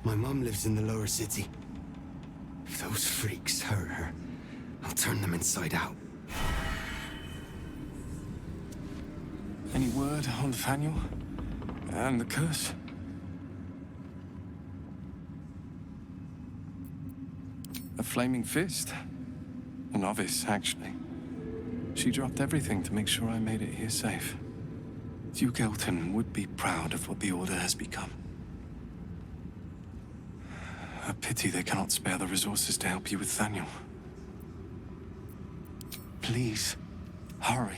My mum lives in the lower city. If those freaks hurt her, I'll turn them inside out. Any word on Nathaniel? And the curse? A flaming fist? A novice, actually. She dropped everything to make sure I made it here safe. Duke Elton would be proud of what the Order has become. A pity they cannot spare the resources to help you with Thaniel. Please, hurry.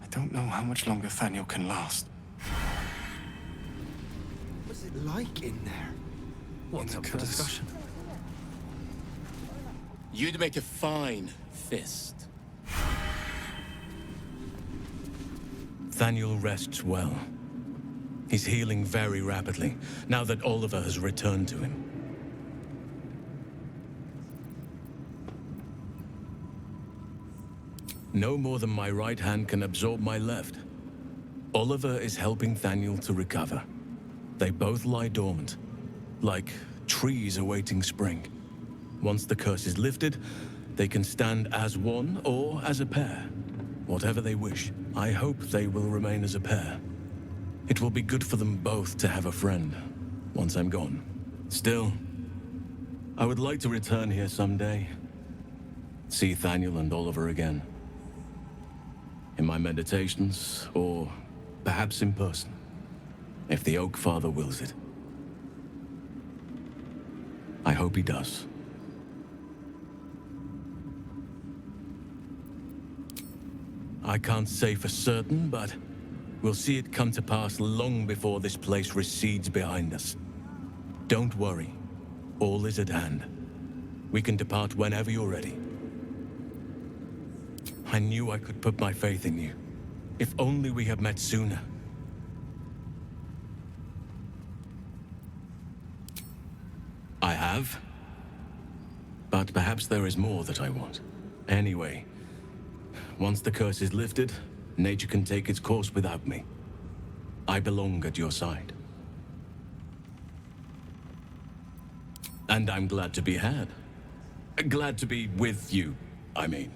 I don't know how much longer Thaniel can last. What's it like in there? What's up for curse. discussion? You'd make a fine fist. Thaniel rests well. He's healing very rapidly, now that Oliver has returned to him. No more than my right hand can absorb my left. Oliver is helping Thaniel to recover. They both lie dormant, like trees awaiting spring. Once the curse is lifted, they can stand as one or as a pair. Whatever they wish. I hope they will remain as a pair. It will be good for them both to have a friend, once I'm gone. Still, I would like to return here someday. See Thaniel and Oliver again. In my meditations, or perhaps in person, if the Oak Father wills it. I hope he does. I can't say for certain, but we'll see it come to pass long before this place recedes behind us. Don't worry. All is at hand. We can depart whenever you're ready. I knew I could put my faith in you. If only we had met sooner. I have. But perhaps there is more that I want. Anyway, once the curse is lifted, nature can take its course without me. I belong at your side. And I'm glad to be had. Glad to be with you, I mean.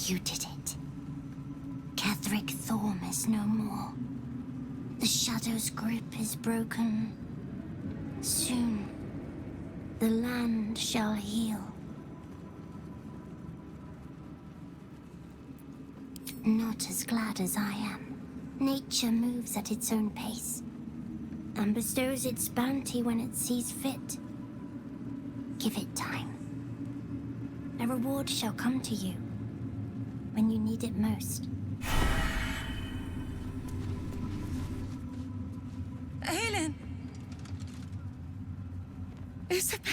You did it. Catherick Thorm is no more. The Shadow's grip is broken. Soon, the land shall heal. Not as glad as I am. Nature moves at its own pace, and bestows its bounty when it sees fit. Give it time. A reward shall come to you when you need it most. Aelin! Isabel!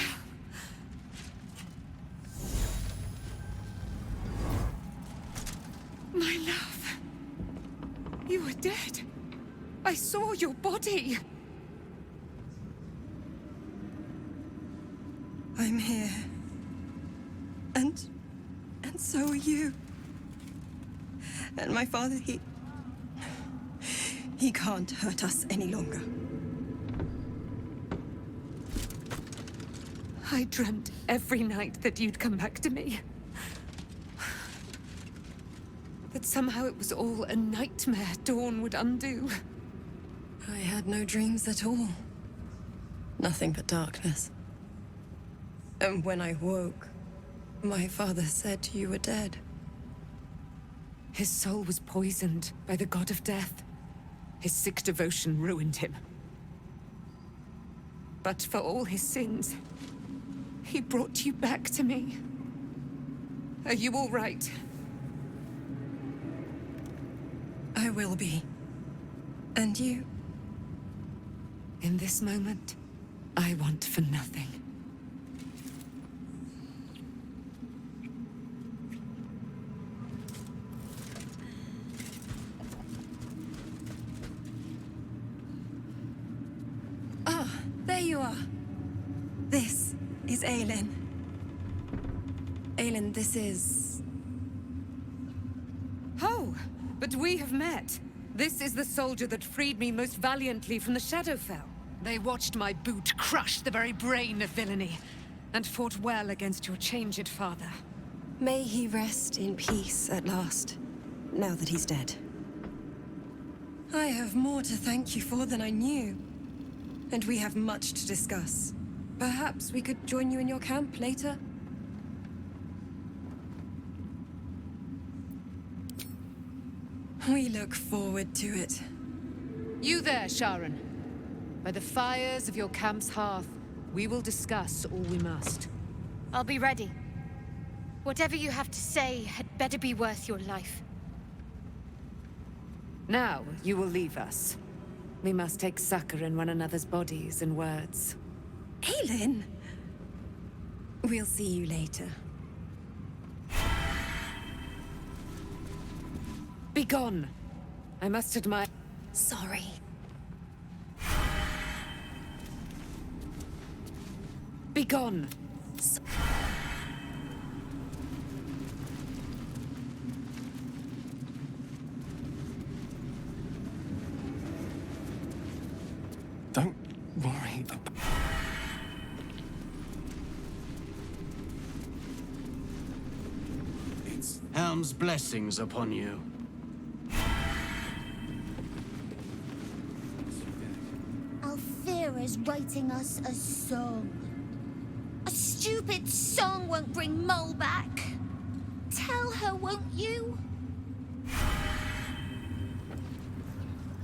My love! You were dead. I saw your body. I'm here. And so are you. And my father, he can't hurt us any longer. I dreamt every night that you'd come back to me. That somehow it was all a nightmare Dawn would undo. I had no dreams at all. Nothing but darkness. And when I woke, my father said you were dead. His soul was poisoned by the god of death. His sick devotion ruined him. But for all his sins, he brought you back to me. Are you all right? I will be. And you? In this moment, I want for nothing. There you are. This is Aelin. Aelin, this is... Oh, but we have met. This is the soldier that freed me most valiantly from the Shadowfell. They watched my boot crush the very brain of villainy, and fought well against your changed father. May he rest in peace at last, now that he's dead. I have more to thank you for than I knew. And we have much to discuss. Perhaps we could join you in your camp later? We look forward to it. You there, Sharon. By the fires of your camp's hearth, we will discuss all we must. I'll be ready. Whatever you have to say had better be worth your life. Now, you will leave us. We must take succor in one another's bodies and words. Aelin! We'll see you later. Begone! I must admire... Sorry. Begone! Don't worry about... It's Helm's blessings upon you. Alfira's writing us a song. A stupid song won't bring Mole back. Tell her, won't you?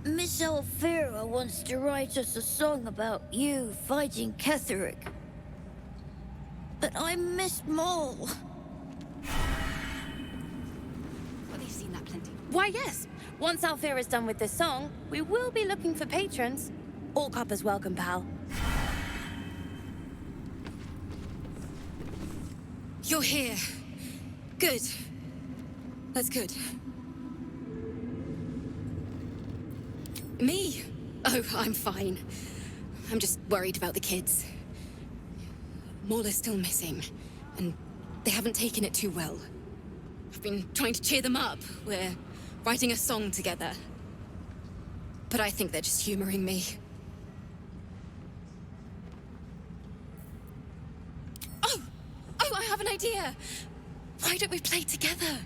Miss Alfira wants to write us a song about you fighting Ketheric. But I missed Mole. Well, you've seen that plenty. Why, yes. Once Alfira's done with this song, we will be looking for patrons. All coppers welcome, pal. You're here. Good. That's good. Me? Oh, I'm fine. I'm just worried about the kids. Maul is still missing, and they haven't taken it too well. I've been trying to cheer them up. We're writing a song together. But I think they're just humoring me. Oh! Oh, I have an idea! Why don't we play together?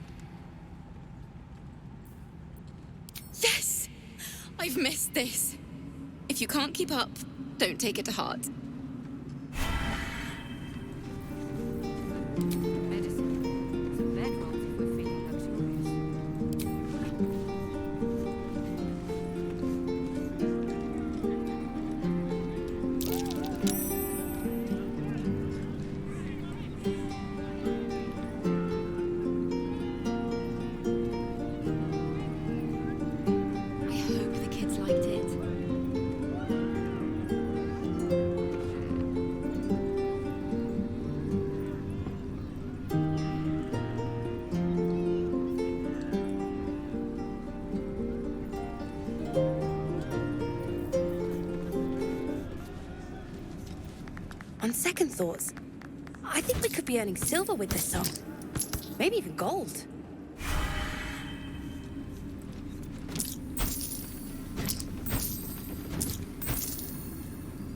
Yes! I've missed this. If you can't keep up, don't take it to heart. Medicine. Some bedrolls if we're feeling I hope the kids liked it. On second thoughts, I think we could be earning silver with this song. Maybe even gold.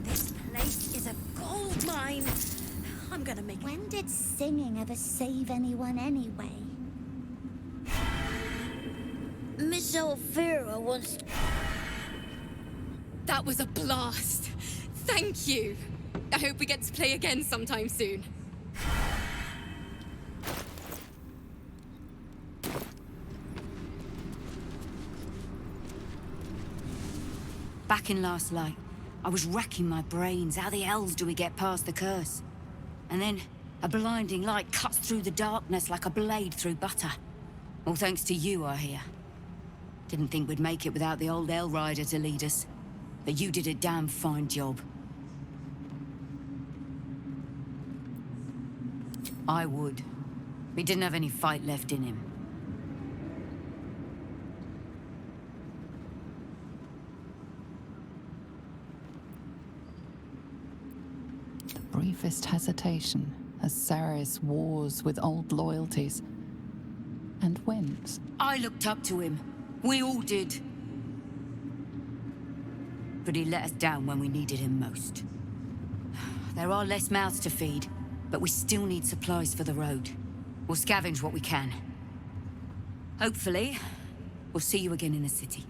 This place is a gold mine. I'm gonna make it. When did singing ever save anyone anyway? Miss Alfira wants... That was a blast. Thank you. I hope we get to play again sometime soon. Back in last light, I was racking my brains. How the hells do we get past the curse? And then a blinding light cuts through the darkness like a blade through butter. All thanks to you, I hear. Didn't think we'd make it without the old Hell Rider to lead us. But you did a damn fine job. I would. He didn't have any fight left in him. The briefest hesitation as Saris wars with old loyalties and wins. I looked up to him. We all did. but he let us down when we needed him most. There are less mouths to feed, but we still need supplies for the road. We'll scavenge what we can. Hopefully, we'll see you again in the city.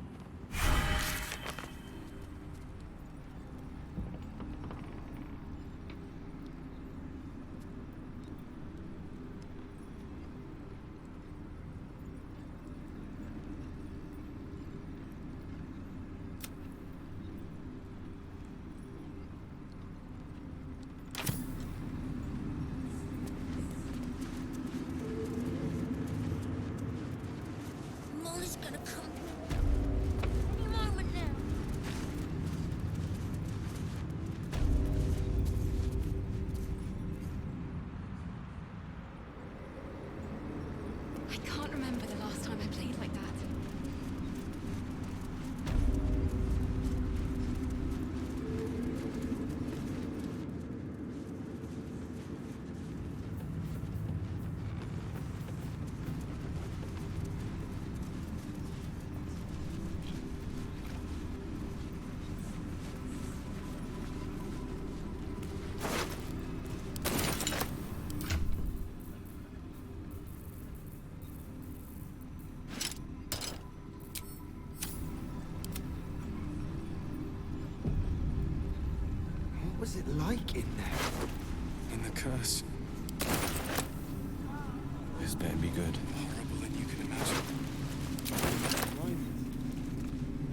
Molly's gonna come any moment now. I can't remember the last time I played like that. What was it like in there? And the curse. This better be good. Horrible than you can imagine.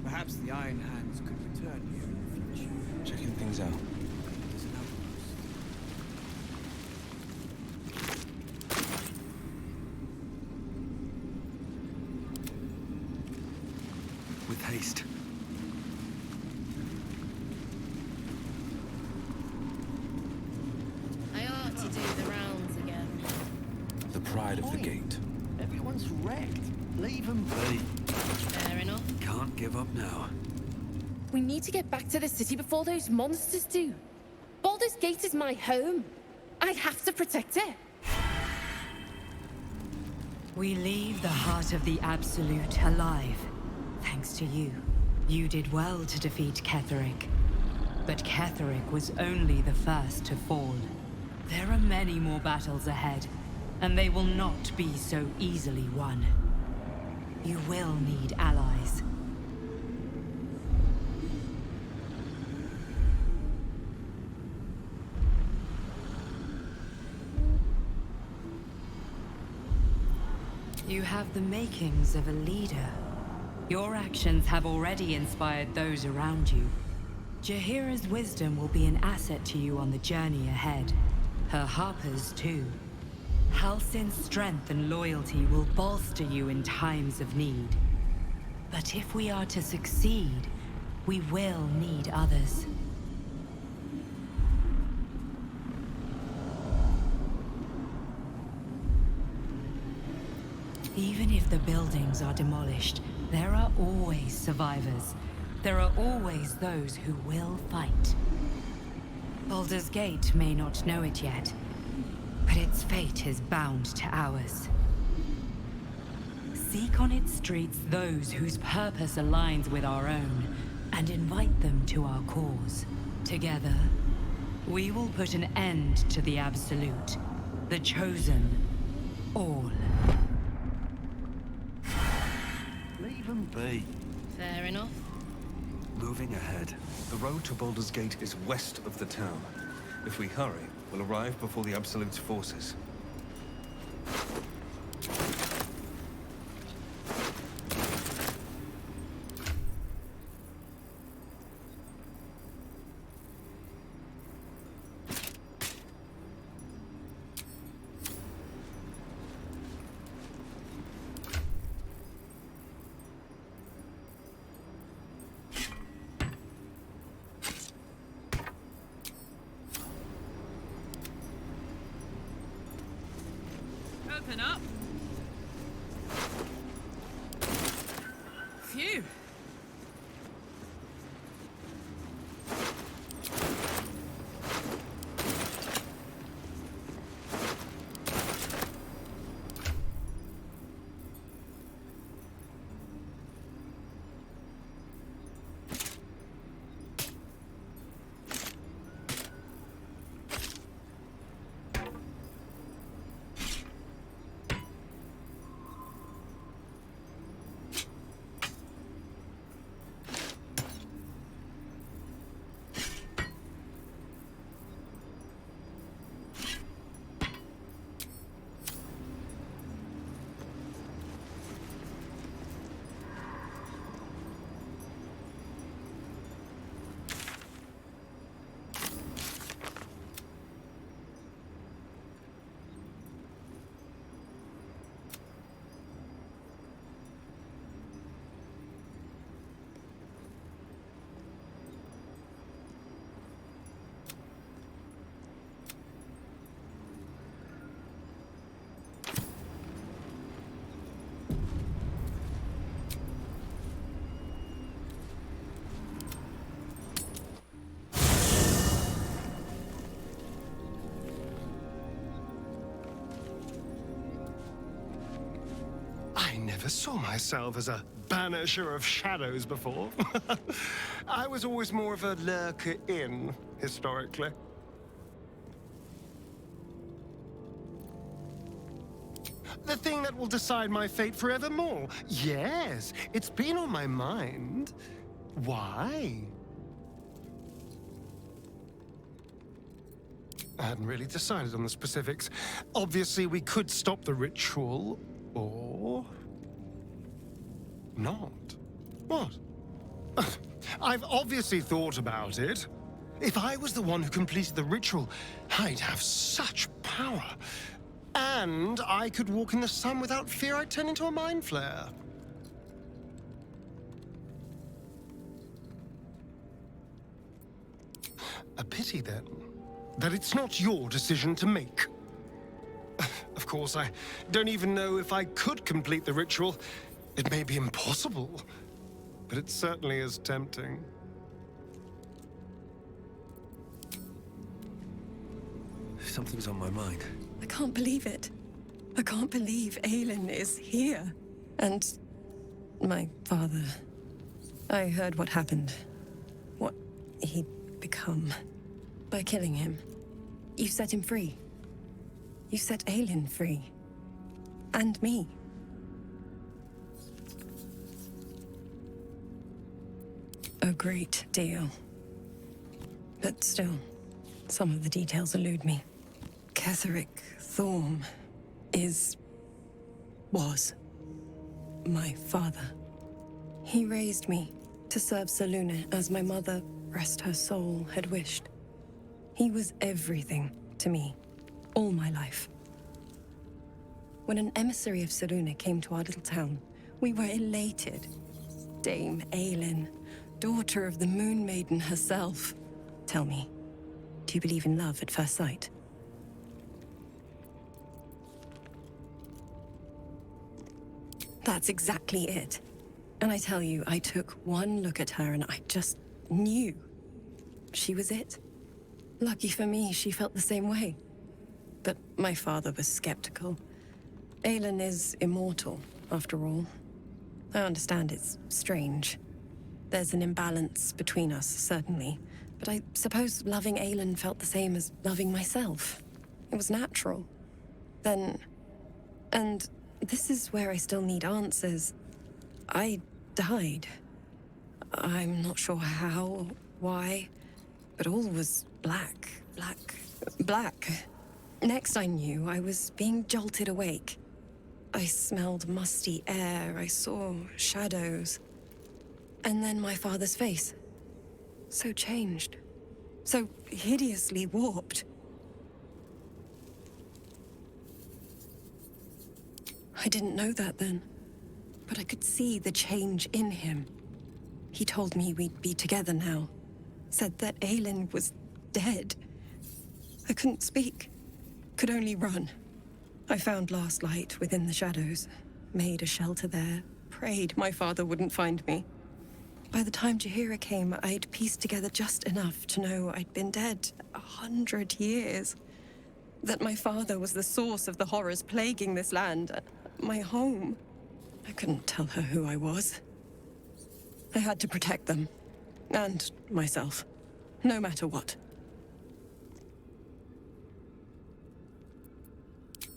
Perhaps the Iron Hands could return here in the future. Checking things out. There's an outpost. With haste. I ought to do the rounds again. The pride of the gate. Everyone's wrecked. Leave them be. Fair enough. Can't give up now. We need to get back to the city before those monsters do. Baldur's Gate is my home. I have to protect it. We leave the heart of the Absolute alive. Thanks to you. You did well to defeat Ketheric. But Ketheric was only the first to fall. There are many more battles ahead, and they will not be so easily won. You will need allies. You have the makings of a leader. Your actions have already inspired those around you. Jaheira's wisdom will be an asset to you on the journey ahead. Her Harper's too. Halsin's strength and loyalty will bolster you in times of need. But if we are to succeed, we will need others. Even if the buildings are demolished, there are always survivors. There are always those who will fight. Baldur's Gate may not know it yet, but its fate is bound to ours. Seek on its streets those whose purpose aligns with our own, and invite them to our cause. Together, we will put an end to the Absolute, the Chosen, all. Leave them be. Fair enough. Moving ahead. The road to Baldur's Gate is west of the town. If we hurry, we'll arrive before the Absolute's forces. Open up. Phew. never saw myself as a banisher of shadows before. I was always more of a lurker-in, historically. The thing that will decide my fate forevermore. Yes, it's been on my mind. Why? I hadn't really decided on the specifics. Obviously, we could stop the ritual, or not. What? I've obviously thought about it. If I was the one who completed the ritual, I'd have such power. And I could walk in the sun without fear I'd turn into a mind flare. A pity, then, that it's not your decision to make. Of course, I don't even know if I could complete the ritual. It may be impossible, but it certainly is tempting. Something's on my mind. I can't believe it. I can't believe Aelin is here. And my father. I heard what happened. What he'd become. By killing him. You set him free. You set Aelin free. And me. A great deal. But still, some of the details elude me. Ketheric Thorm was my father. He raised me to serve Selûne as my mother, rest her soul, had wished. He was everything to me, all my life. When an emissary of Selûne came to our little town, we were elated. Dame Aelin, daughter of the Moon Maiden herself. Tell me, do you believe in love at first sight? That's exactly it. And I tell you, I took one look at her and I just knew. She was it. Lucky for me, she felt the same way. But my father was skeptical. Aelin is immortal, after all. I understand it's strange. There's an imbalance between us, certainly. But I suppose loving Aelin felt the same as loving myself. It was natural. Then... And this is where I still need answers. I died. I'm not sure how, why, but all was black. Next I knew, I was being jolted awake. I smelled musty air, I saw shadows. And then my father's face. So changed. So hideously warped. I didn't know that then, but I could see the change in him. He told me we'd be together now. Said that Aelin was dead. I couldn't speak. Could only run. I found last light within the shadows. Made a shelter there. Prayed my father wouldn't find me. By the time Jaheira came, I'd pieced together just enough to know I'd been dead 100 years. That my father was the source of the horrors plaguing this land. My home. I couldn't tell her who I was. I had to protect them. And myself. No matter what.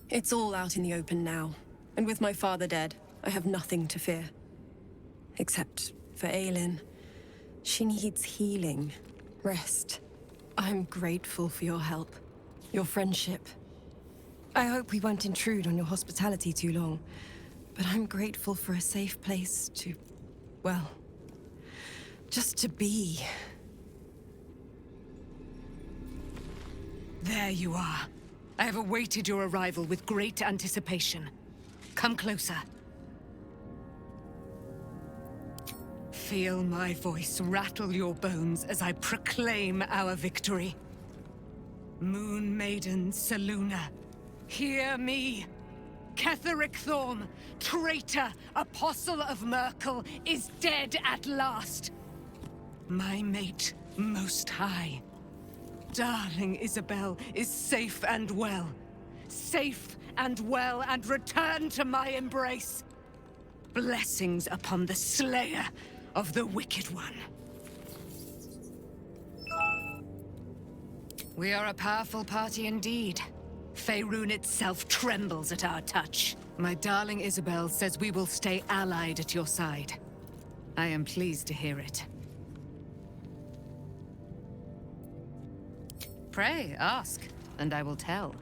It's all out in the open now. And with my father dead, I have nothing to fear. Except for Aelin. She needs healing. Rest. I'm grateful for your help. Your friendship. I hope we won't intrude on your hospitality too long. But I'm grateful for a safe place to... well... just to be. There you are. I have awaited your arrival with great anticipation. Come closer. Feel my voice rattle your bones as I proclaim our victory. Moon Maiden Selûne, hear me. Ketheric Thorm, traitor, apostle of Merkel, is dead at last. My mate, Most High. Darling Isabel is safe and well. Safe and well, and returned to my embrace. Blessings upon the slayer of the Wicked One. We are a powerful party indeed. Faerun itself trembles at our touch. My darling Isabel says we will stay allied at your side. I am pleased to hear it. Pray, ask, and I will tell.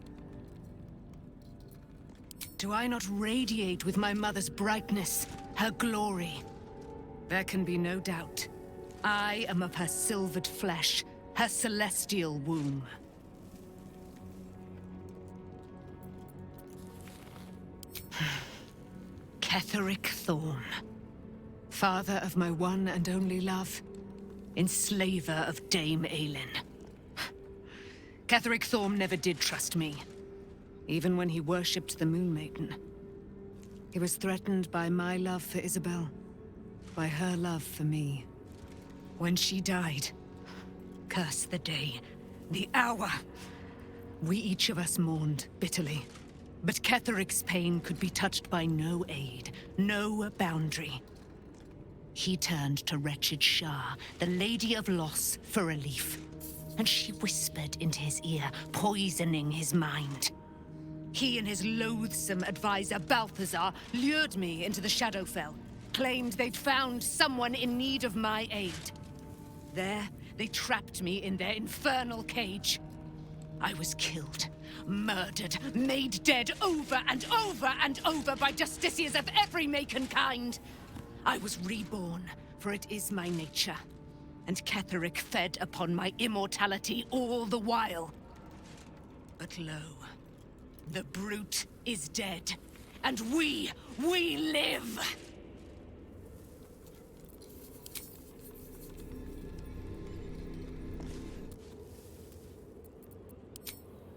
Do I not radiate with my mother's brightness, her glory? There can be no doubt. I am of her silvered flesh, her celestial womb. Ketheric Thorn, father of my one and only love, enslaver of Dame Aelin. Ketheric Thorn never did trust me, even when he worshipped the Moon Maiden. He was threatened by my love for Isabel, by her love for me. When she died, curse the day, the hour. We each of us mourned bitterly. But Ketheric's pain could be touched by no aid, no boundary. He turned to wretched Shah, the Lady of Loss, for relief. And she whispered into his ear, poisoning his mind. He and his loathsome advisor, Balthazar, lured me into the Shadowfell, claimed they'd found someone in need of my aid. There, they trapped me in their infernal cage. I was killed, murdered, made dead over and over and over by justiciars of every make and kind. I was reborn, for it is my nature. And Ketheric fed upon my immortality all the while. But lo, the brute is dead, and we live!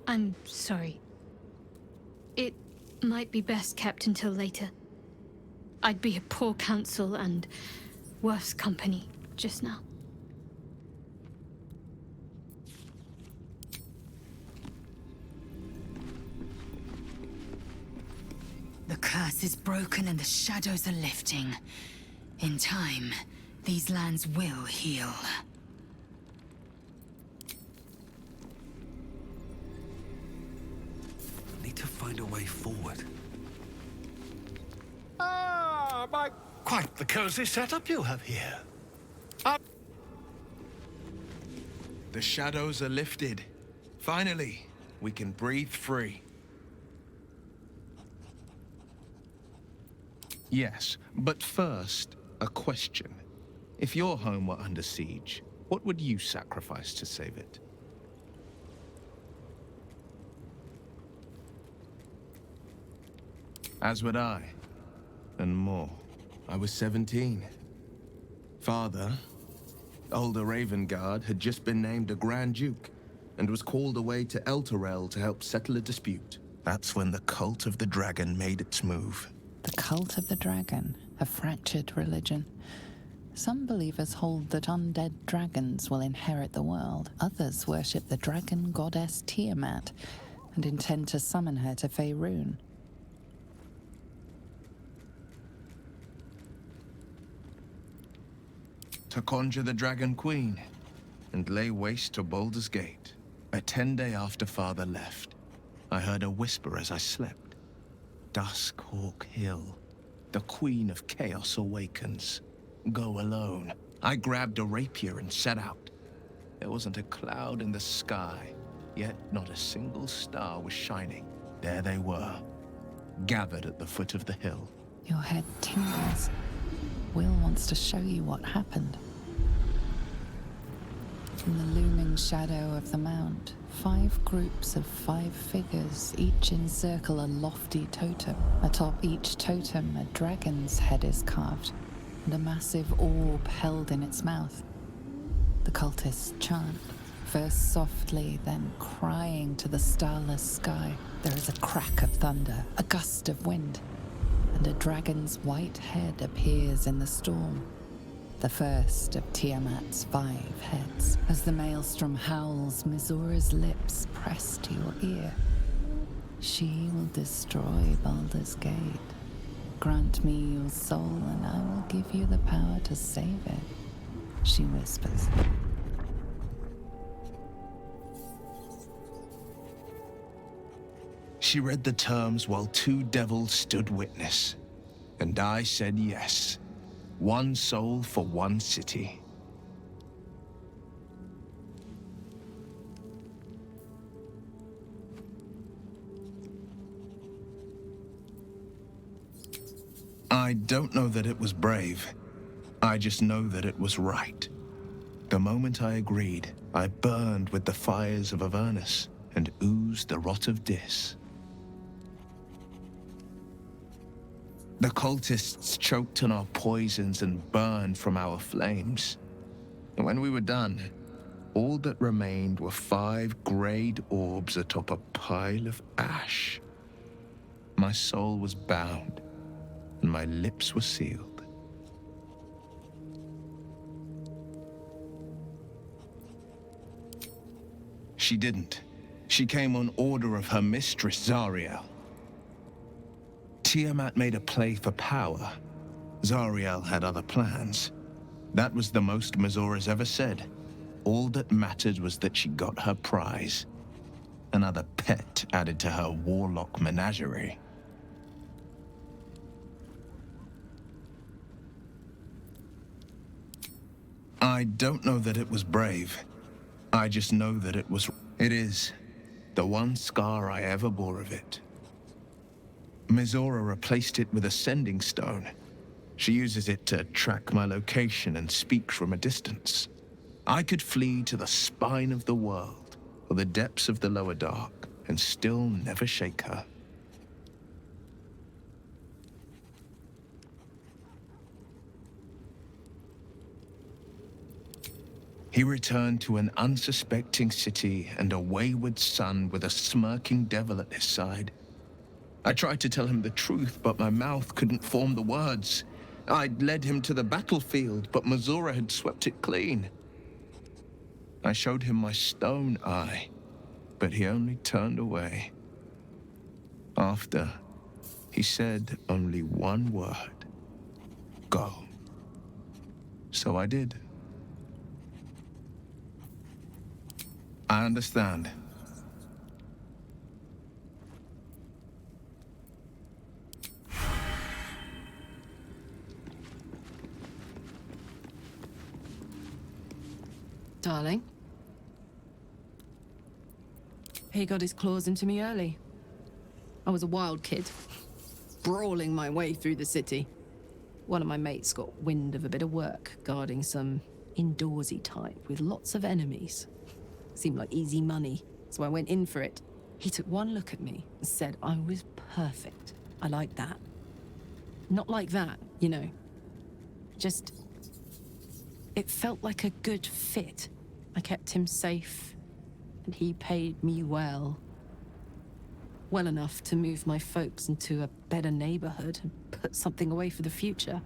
I'm sorry. It might be best kept until later. I'd be a poor counsel and worse company just now. The curse is broken and the shadows are lifting. In time, these lands will heal. Need to find a way forward. Quite the cozy setup you have here. The shadows are lifted. Finally, we can breathe free. Yes, but first, a question. If your home were under siege, what would you sacrifice to save it? As would I, and more. I was 17. Father, older Ravengard, had just been named a Grand Duke, and was called away to Elturel to help settle a dispute. That's when the cult of the dragon made its move. The cult of the dragon, a fractured religion. Some believers hold that undead dragons will inherit the world. Others worship the dragon goddess Tiamat and intend to summon her to Faerun. To conjure the Dragon Queen and lay waste to Baldur's Gate. A 10-day after Father left, I heard a whisper as I slept. Duskhawk Hill. The Queen of Chaos awakens. Go alone. I grabbed a rapier and set out. There wasn't a cloud in the sky, yet not a single star was shining. There they were, gathered at the foot of the hill. Your head tingles. Will wants to show you what happened. In the looming shadow of the mount, 5 groups of 5 figures each encircle a lofty totem. Atop each totem, a dragon's head is carved, and a massive orb held in its mouth. The cultists chant, first softly, then crying to the starless sky. There is a crack of thunder, a gust of wind, and a dragon's white head appears in the storm. The first of Tiamat's 5 heads. As the maelstrom howls, Mizura's lips press to your ear. She will destroy Baldur's Gate. Grant me your soul and I will give you the power to save it, she whispers. She read the terms while two devils stood witness, and I said yes. One soul for one city. I don't know that it was brave. I just know that it was right. The moment I agreed, I burned with the fires of Avernus and oozed the rot of Dis. The cultists choked on our poisons and burned from our flames. And when we were done, all that remained were 5 grayed orbs atop a pile of ash. My soul was bound, and my lips were sealed. She didn't. She came on order of her mistress, Zariel. Tiamat made a play for power. Zariel had other plans. That was the most Mazora's ever said. All that mattered was that she got her prize. Another pet added to her warlock menagerie. I don't know that it was brave. I just know that it was... It is the one scar I ever bore of it. Mizora replaced it with a sending stone. She uses it to track my location and speak from a distance. I could flee to the spine of the world, or the depths of the lower dark, and still never shake her. He returned to an unsuspecting city and a wayward son with a smirking devil at his side. I tried to tell him the truth, but my mouth couldn't form the words. I'd led him to the battlefield, but Mizora had swept it clean. I showed him my stone eye, but he only turned away. After, he said only one word. Go. So I did. I understand. Darling? He got his claws into me early. I was a wild kid, brawling my way through the city. One of my mates got wind of a bit of work guarding some indoorsy type with lots of enemies. Seemed like easy money, so I went in for it. He took one look at me and said I was perfect. I like that. Not like that, you know. Just... it felt like a good fit. I kept him safe, and he paid me well. Well enough to move my folks into a better neighborhood and put something away for the future.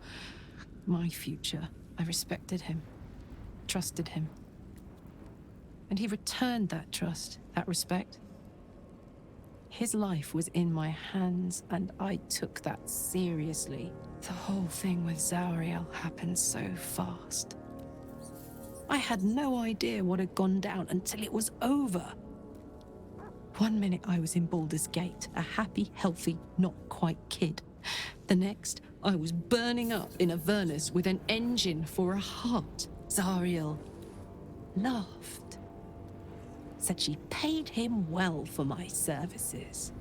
My future. I respected him, trusted him. And he returned that trust, that respect. His life was in my hands, and I took that seriously. The whole thing with Zariel happened so fast. I had no idea what had gone down until it was over. One minute I was in Baldur's Gate, a happy, healthy, not quite kid. The next, I was burning up in Avernus with an engine for a heart. Zariel laughed. Said she paid him well for my services.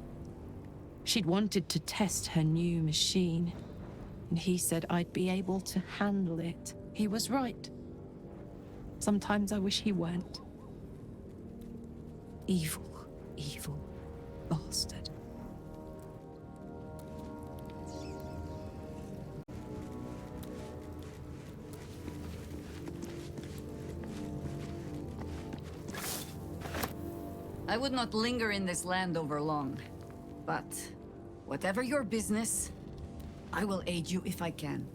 She'd wanted to test her new machine, and he said I'd be able to handle it. He was right. Sometimes I wish he weren't. Evil, evil bastard. I would not linger in this land over long, but whatever your business, I will aid you if I can.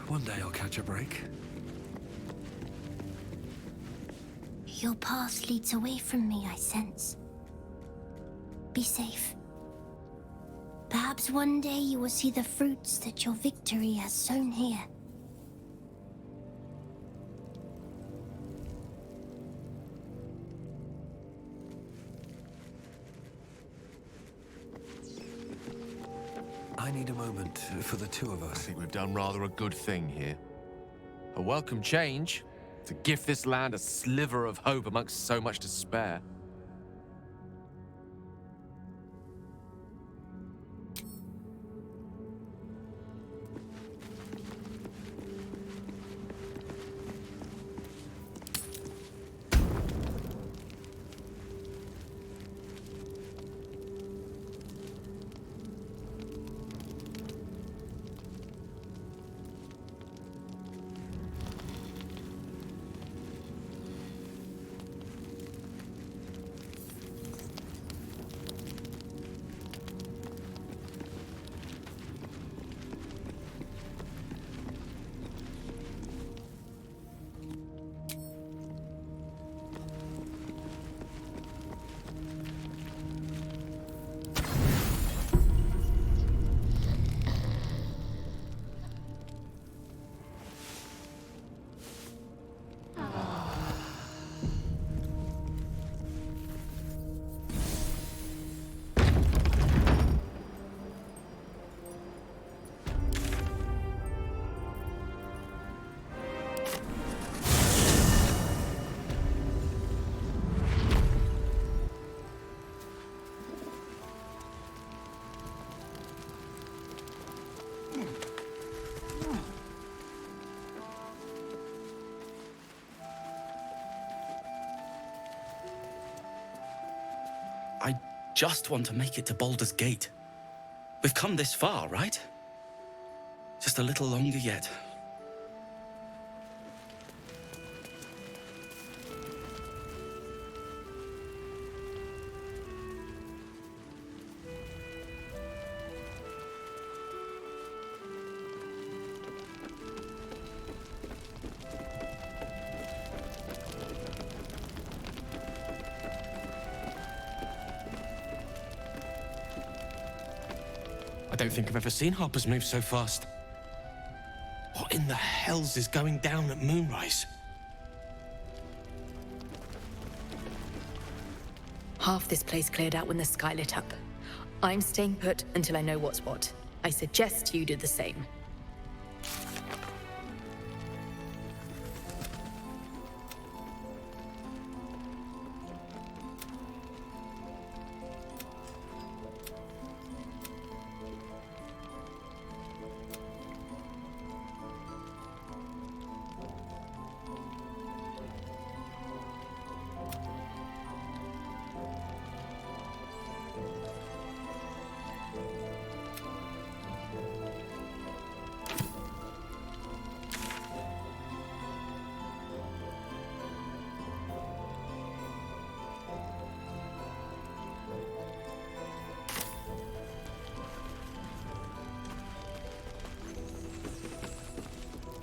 One day I'll catch a break. Your path leads away from me, I sense. Be safe. Perhaps one day you will see the fruits that your victory has sown here. I need a moment for the two of us. I think we've done rather a good thing here. A welcome change to gift this land a sliver of hope amongst so much despair. I just want to make it to Baldur's Gate. We've come this far, right? Just a little longer yet. I don't think I've ever seen Harper's move so fast. What in the hells is going down at moonrise? Half this place cleared out when the sky lit up. I'm staying put until I know what's what. I suggest you do the same.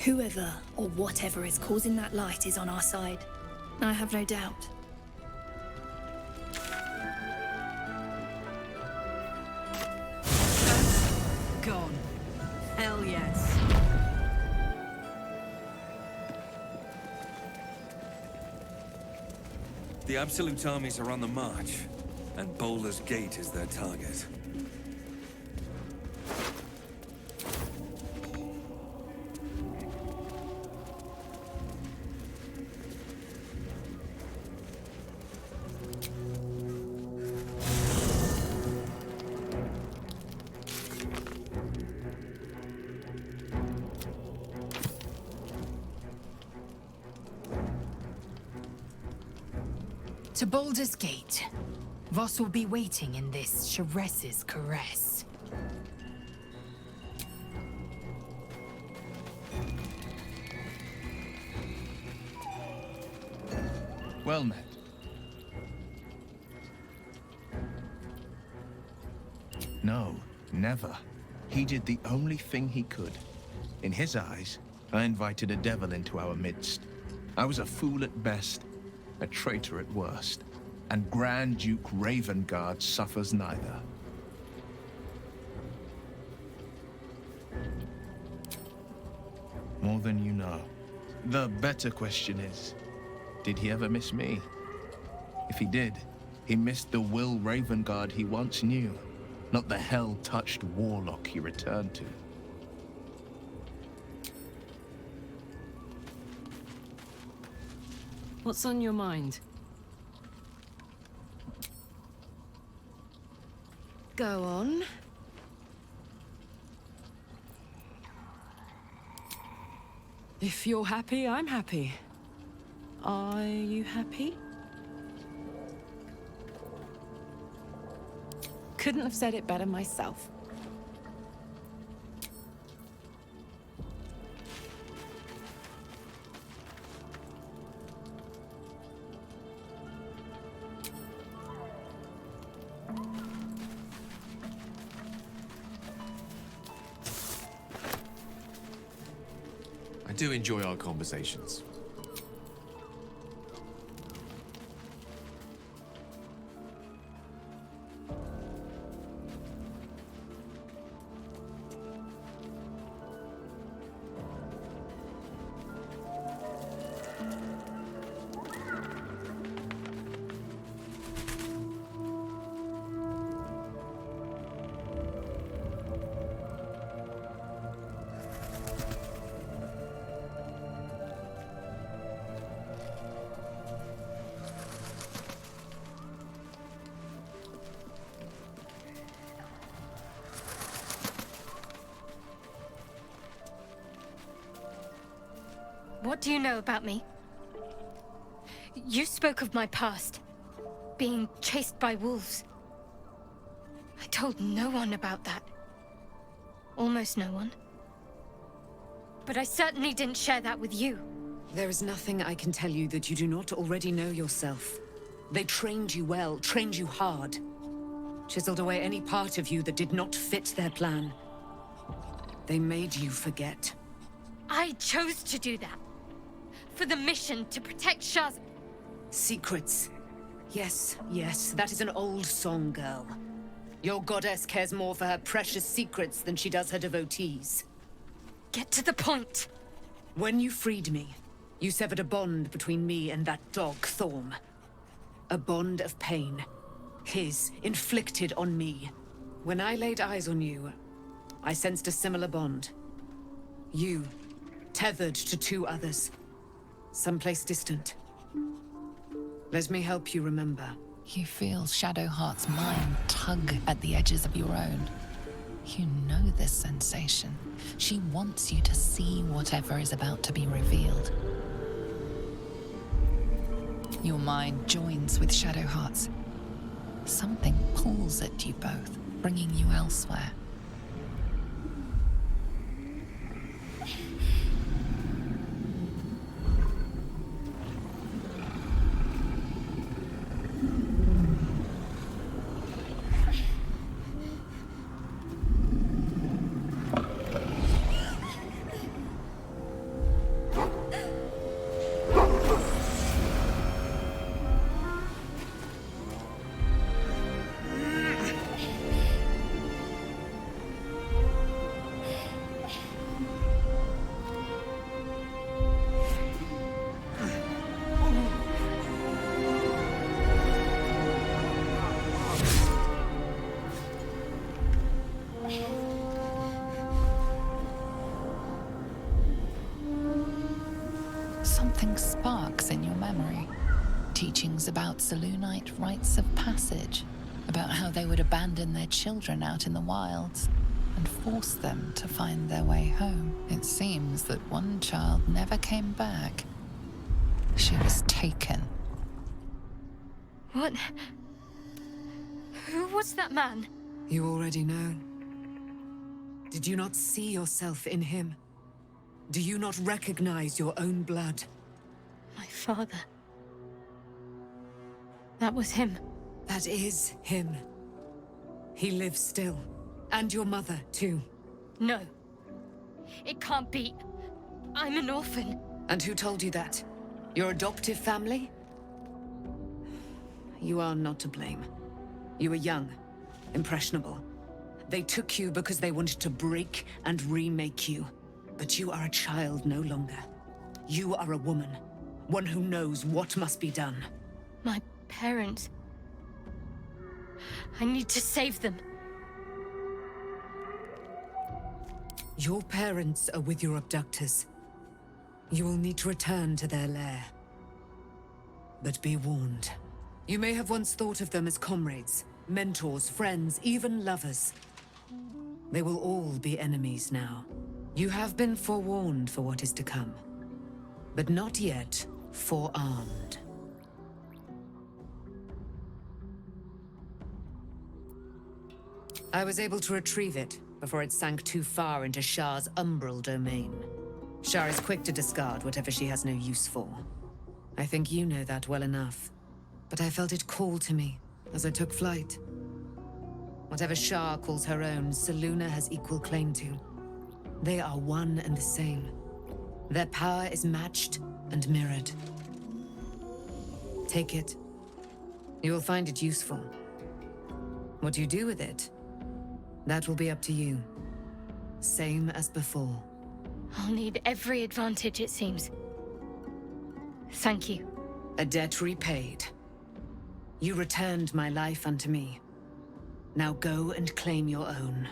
Whoever or whatever is causing that light is on our side. I have no doubt. Gone. Hell yes. The Absolute armies are on the march, and Baldur's Gate is their target. To Baldur's Gate. Voss will be waiting in this Sharess's caress. Well met. No, never. He did the only thing he could. In his eyes, I invited a devil into our midst. I was a fool at best, a traitor at worst. and Grand Duke Ravengard suffers neither. More than you know. The better question is, did he ever miss me? If he did, he missed the Will Ravengard he once knew, not the hell-touched warlock he returned to. What's on your mind? Go on. If you're happy, I'm happy. Are you happy? Couldn't have said it better myself. I do enjoy our conversations. What do you know about me? You spoke of my past, being chased by wolves. I told no one about that. Almost no one. But I certainly didn't share that with you. There is nothing I can tell you that you do not already know yourself. They trained you well, trained you hard. Chiseled away any part of you that did not fit their plan. They made you forget. I chose to do that. For the mission to protect Shaz. Secrets. Yes, yes, that is an old song, girl. Your goddess cares more for her precious secrets than she does her devotees. Get to the point. When you freed me, you severed a bond between me and that dog, Thorm. A bond of pain. His, inflicted on me. When I laid eyes on you, I sensed a similar bond. You, tethered to two others. Someplace distant. Let me help you remember. You feel Shadowheart's mind tug at the edges of your own. You know this sensation. She wants you to see whatever is about to be revealed. Your mind joins with Shadowheart's. Something pulls at you both, bringing you elsewhere. Something sparks in your memory. Teachings about Selûnite rites of passage, about how they would abandon their children out in the wilds and force them to find their way home. It seems that one child never came back. She was taken. What? Who was that man? You already know. Did you not see yourself in him? Do you not recognize your own blood? My father. That was him. That is him. He lives still. And your mother, too. No. It can't be. I'm an orphan. And who told you that? Your adoptive family? you are not to blame. You were young, impressionable. They took you because they wanted to break and remake you. But you are a child no longer. You are a woman, one who knows what must be done. My parents. I need to save them. Your parents are with your abductors. You will need to return to their lair. But be warned. You may have once thought of them as comrades, mentors, friends, even lovers. They will all be enemies now. You have been forewarned for what is to come, but not yet forearmed. I was able to retrieve it before it sank too far into Shah's umbral domain. Shah is quick to discard whatever she has no use for. I think you know that well enough. But I felt it call to me as I took flight. Whatever Shah calls her own, Selûne has equal claim to. They are one and the same. Their power is matched and mirrored. Take it. You will find it useful. What you do with it, that will be up to you. Same as before. I'll need every advantage, it seems. Thank you. A debt repaid. You returned my life unto me. Now go and claim your own.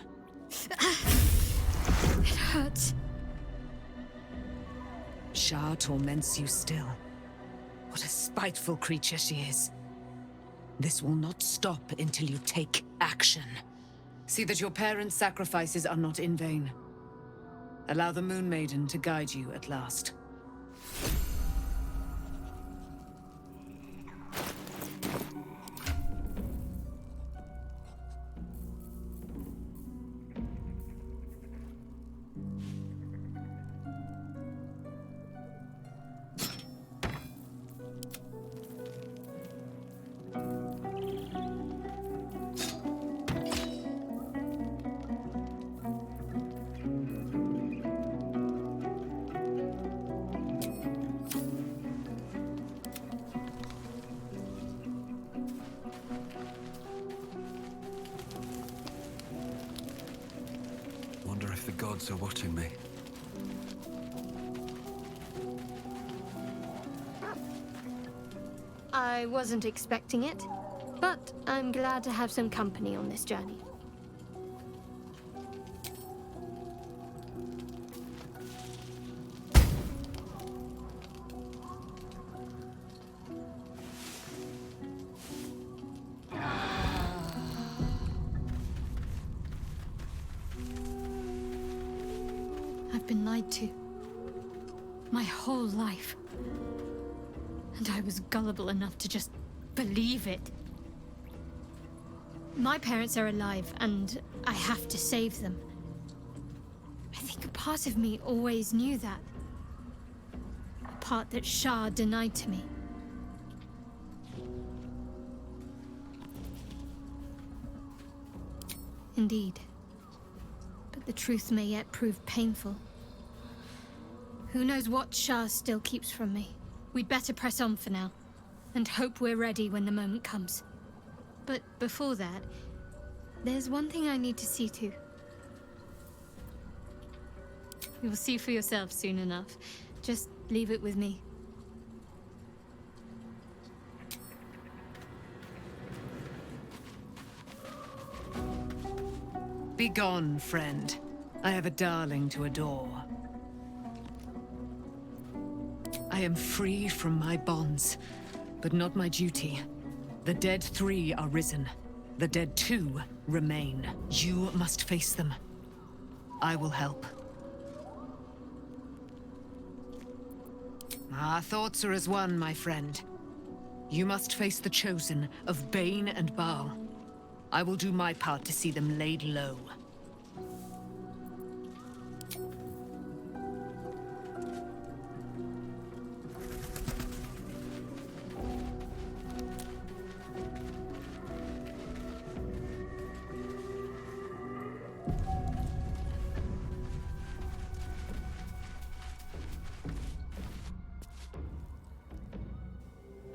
It hurts. Shah torments you still. What a spiteful creature she is. This will not stop until you take action. See that your parents' sacrifices are not in vain. Allow the Moon Maiden to guide you at last. Wonder if the gods are watching me. I wasn't expecting it, but I'm glad to have some company on this journey. I've been lied to. My whole life. And I was gullible enough to just believe it. My parents are alive, and I have to save them. I think a part of me always knew that. A part that Shah denied to me. Indeed. But the truth may yet prove painful. Who knows what Shah still keeps from me? We'd better press on for now, and hope we're ready when the moment comes. But before that, there's one thing I need to see to. You'll see for yourself soon enough. Just leave it with me. Begone, friend. I have a darling to adore. I am free from my bonds, but not my duty. The dead 3 are risen. The dead 2 remain. You must face them. I will help. Our thoughts are as one, my friend. You must face the Chosen of Bane and Baal. I will do my part to see them laid low.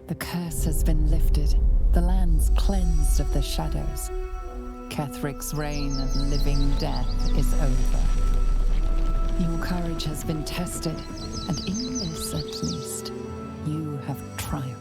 The curse has been lifted. The land's cleansed of the shadows. Kethric's reign of living death is over. Your courage has been tested, and in this at least, you have triumphed.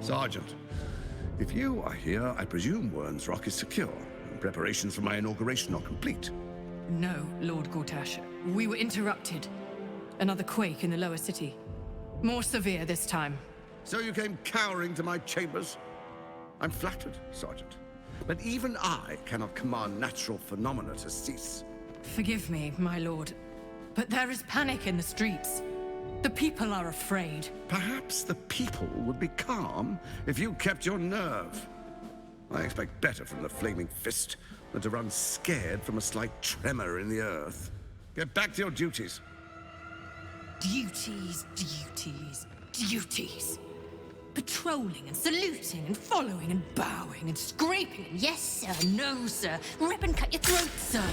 Sergeant, if you are here, I presume Wern's Rock is secure, and preparations for my inauguration are complete. No, Lord Gortash. We were interrupted. Another quake in the lower city. More severe this time. So you came cowering to my chambers? I'm flattered, Sergeant. But even I cannot command natural phenomena to cease. Forgive me, my lord, but there is panic in the streets. The people are afraid. Perhaps the people would be calm if you kept your nerve. I expect better from the Flaming Fist than to run scared from a slight tremor in the earth. Get back to your duties. Duties, duties, duties. Patrolling and saluting and following and bowing and scraping. Yes, sir. No, sir. Rip and cut your throat, sir.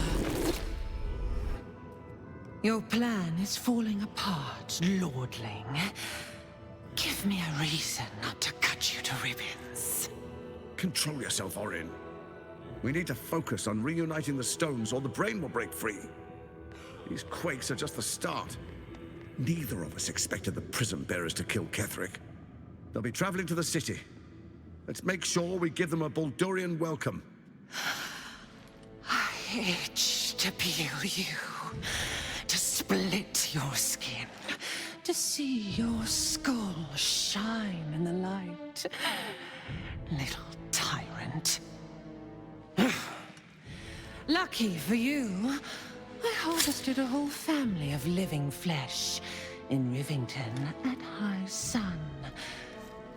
Your plan is falling apart, lordling. Give me a reason not to cut you to ribbons. Control yourself, Orin. We need to focus on reuniting the stones or the brain will break free. These quakes are just the start. Neither of us expected the Prism Bearers to kill Ketheric. They'll be traveling to the city. Let's make sure we give them a Baldurian welcome. I itch to peel you, to split your skin, to see your skull shine in the light. Little tyrant. Lucky for you, I harvested a whole family of living flesh in Rivington at high sun.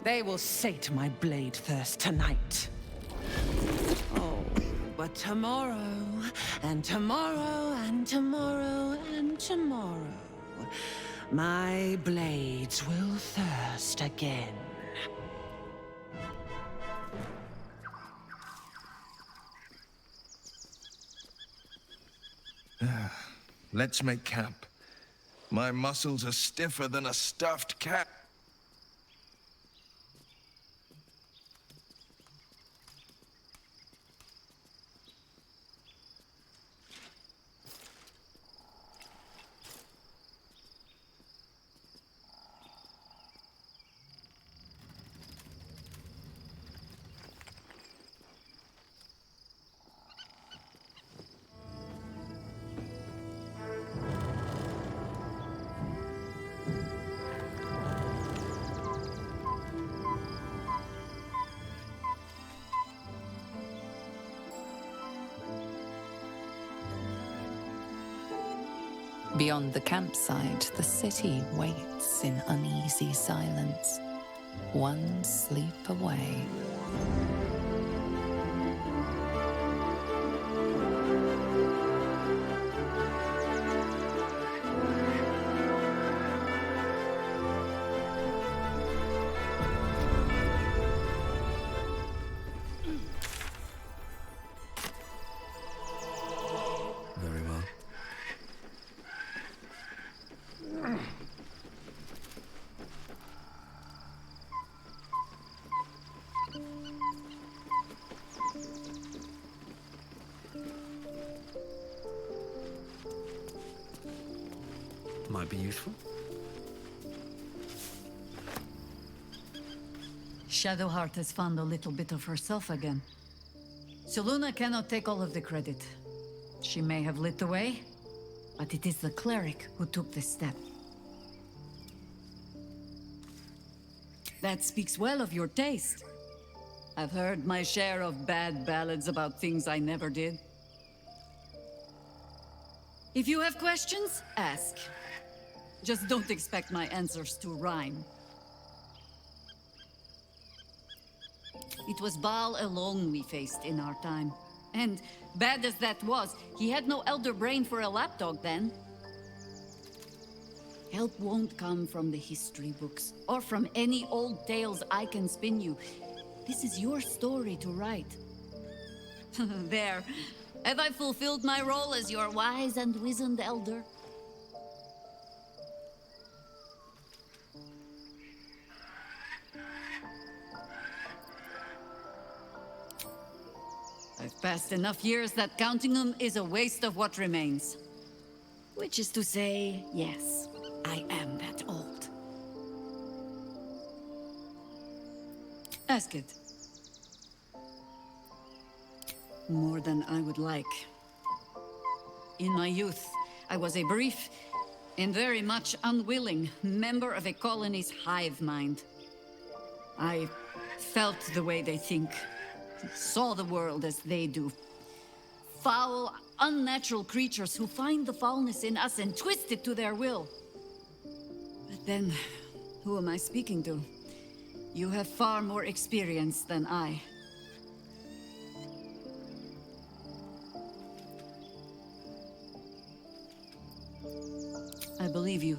They will sate my blade thirst tonight. Oh, but tomorrow, and tomorrow, and tomorrow, and tomorrow, my blades will thirst again. Let's make camp. My muscles are stiffer than a stuffed cat. Beyond the campsite, the city waits in uneasy silence, one sleep away. Very well. might be useful. Shadowheart has found a little bit of herself again. Selûne cannot take all of the credit. She may have lit the way, but it is the cleric who took this step. That speaks well of your taste. I've heard my share of bad ballads about things I never did. If you have questions, ask. Just don't expect my answers to rhyme. It was Baal alone we faced in our time. And bad as that was, he had no elder brain for a lapdog then. Help won't come from the history books, or from any old tales I can spin you. This is your story to write. There. Have I fulfilled my role as your wise and wizened elder? I've passed enough years that counting them is a waste of what remains. Which is to say, yes, I am that old. Ask it. More than I would like. In my youth, I was a brief and very much unwilling member of a colony's hive mind. I felt the way they think, saw the world as they do. Foul, unnatural creatures who find the foulness in us and twist it to their will. But then, who am I speaking to? You have far more experience than I. I believe you.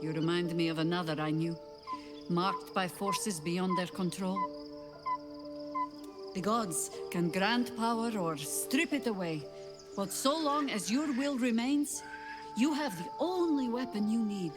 You remind me of another I knew, marked by forces beyond their control. The gods can grant power or strip it away, but so long as your will remains, you have the only weapon you need.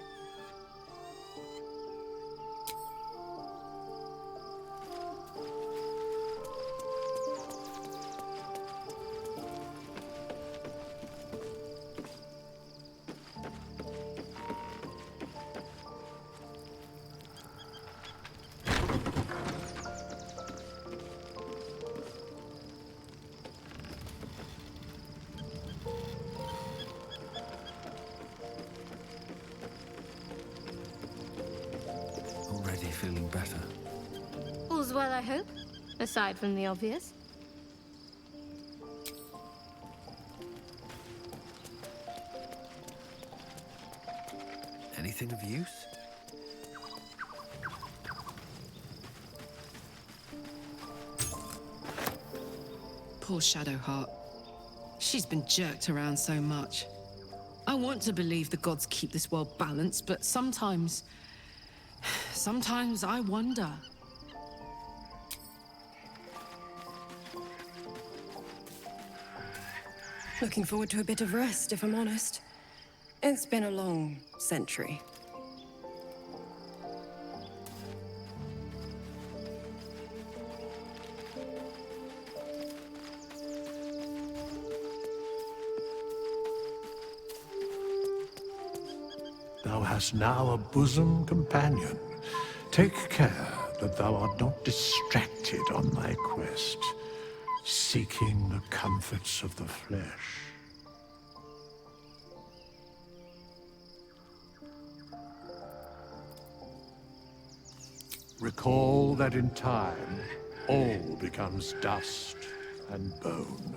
Already feeling better. All's well, I hope, aside from the obvious. Anything of use? Poor Shadowheart. She's been jerked around so much. I want to believe the gods keep this world balanced, but sometimes I wonder. Looking forward to a bit of rest, if I'm honest. It's been a long century. Thou hast now a bosom companion. Take care that thou art not distracted on thy quest, seeking the comforts of the flesh. Recall that in time, all becomes dust and bone.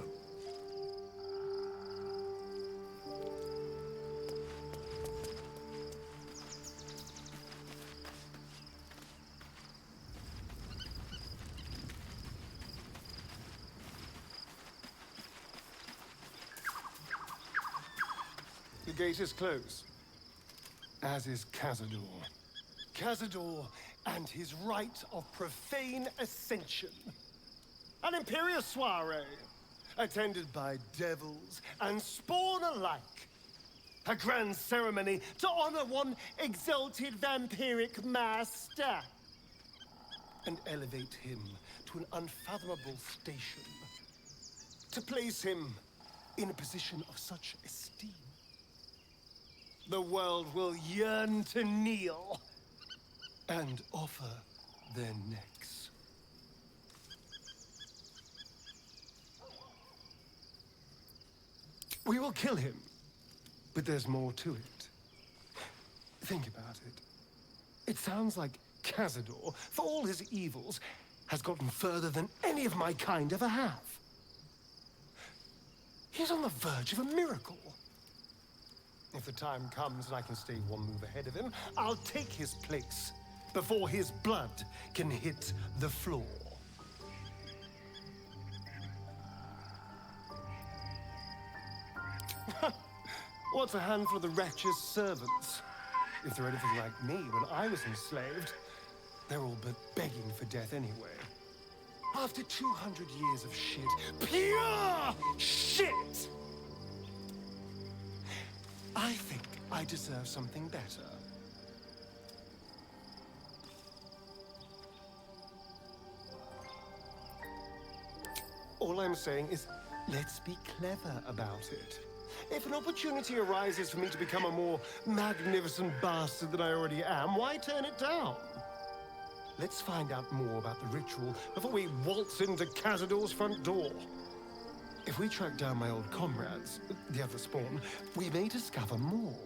The gate is closed, as is Cazador. Cazador and his rite of profane ascension. An imperial soiree, attended by devils and spawn alike. A grand ceremony to honor one exalted vampiric master. And elevate him to an unfathomable station. To place him in a position of such esteem. the world will yearn to kneel and offer their necks. We will kill him, but there's more to it. Think about it. It sounds like Cazador, for all his evils, has gotten further than any of my kind ever have. He's on the verge of a miracle. If the time comes and I can stay one move ahead of him, I'll take his place before his blood can hit the floor. What's a handful of the wretched servants? If they're anything like me when I was enslaved, they're all but begging for death anyway. After 200 years of shit, pure shit! I think I deserve something better. All I'm saying is, let's be clever about it. If an opportunity arises for me to become a more magnificent bastard than I already am, why turn it down? Let's find out more about the ritual before we waltz into Cazador's front door. If we track down my old comrades, the other spawn, we may discover more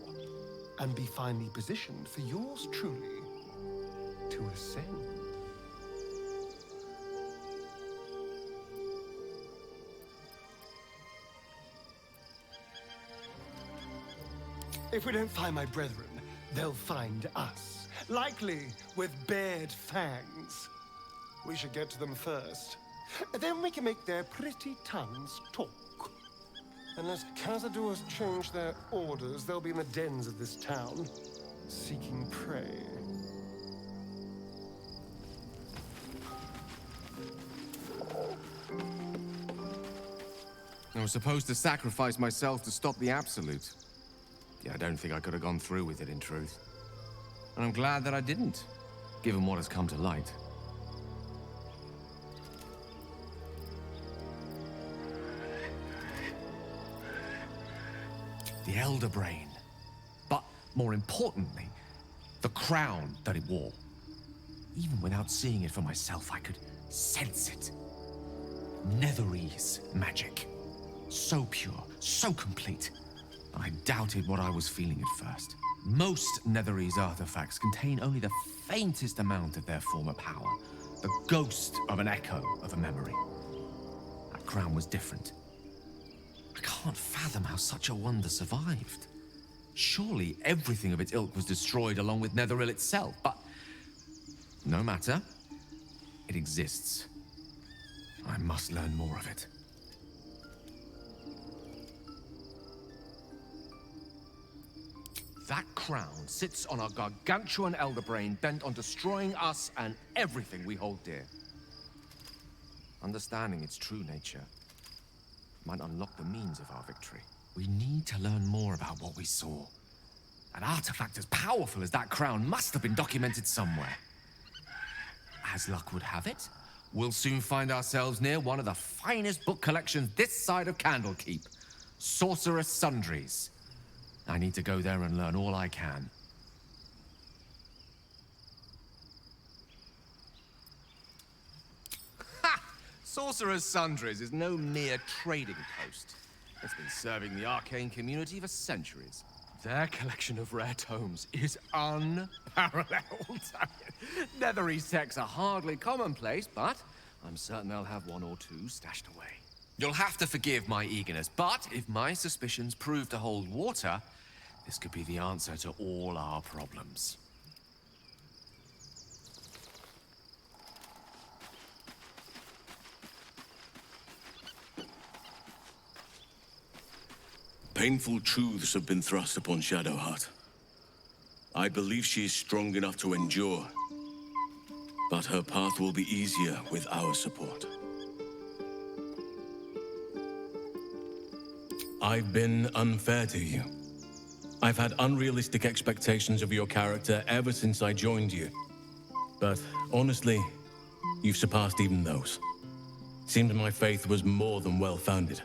and be finely positioned for yours truly to ascend. If we don't find my brethren, they'll find us, likely with bared fangs. We should get to them first. Then we can make their pretty tongues talk. Unless Cazadors change their orders, they'll be in the dens of this town, seeking prey. I was supposed to sacrifice myself to stop the Absolute. Yeah, I don't think I could have gone through with it, in truth. And I'm glad that I didn't, given what has come to light. The Elder Brain. But more importantly, the crown that it wore. Even without seeing it for myself, I could sense it. Netherese magic. So pure, so complete. I doubted what I was feeling at first. Most Netherese artifacts contain only the faintest amount of their former power. The ghost of an echo of a memory. That crown was different. I can't fathom how such a wonder survived. Surely everything of its ilk was destroyed along with Netheril itself, but no matter. It exists. I must learn more of it. That crown sits on a gargantuan elder brain bent on destroying us and everything we hold dear. Understanding its true nature might unlock the means of our victory. We need to learn more about what we saw. An artifact as powerful as that crown must have been documented somewhere. As luck would have it, we'll soon find ourselves near one of the finest book collections this side of Candlekeep. Sorcerous Sundries. I need to go there and learn all I can. Ha! Sorcerer's Sundries is no mere trading post. It's been serving the arcane community for centuries. Their collection of rare tomes is unparalleled. Netherese texts are hardly commonplace, but I'm certain they'll have one or two stashed away. You'll have to forgive my eagerness, but if my suspicions prove to hold water, this could be the answer to all our problems. Painful truths have been thrust upon Shadowheart. I believe she is strong enough to endure, but her path will be easier with our support. I've been unfair to you. I've had unrealistic expectations of your character ever since I joined you. But honestly, you've surpassed even those. Seems my faith was more than well-founded.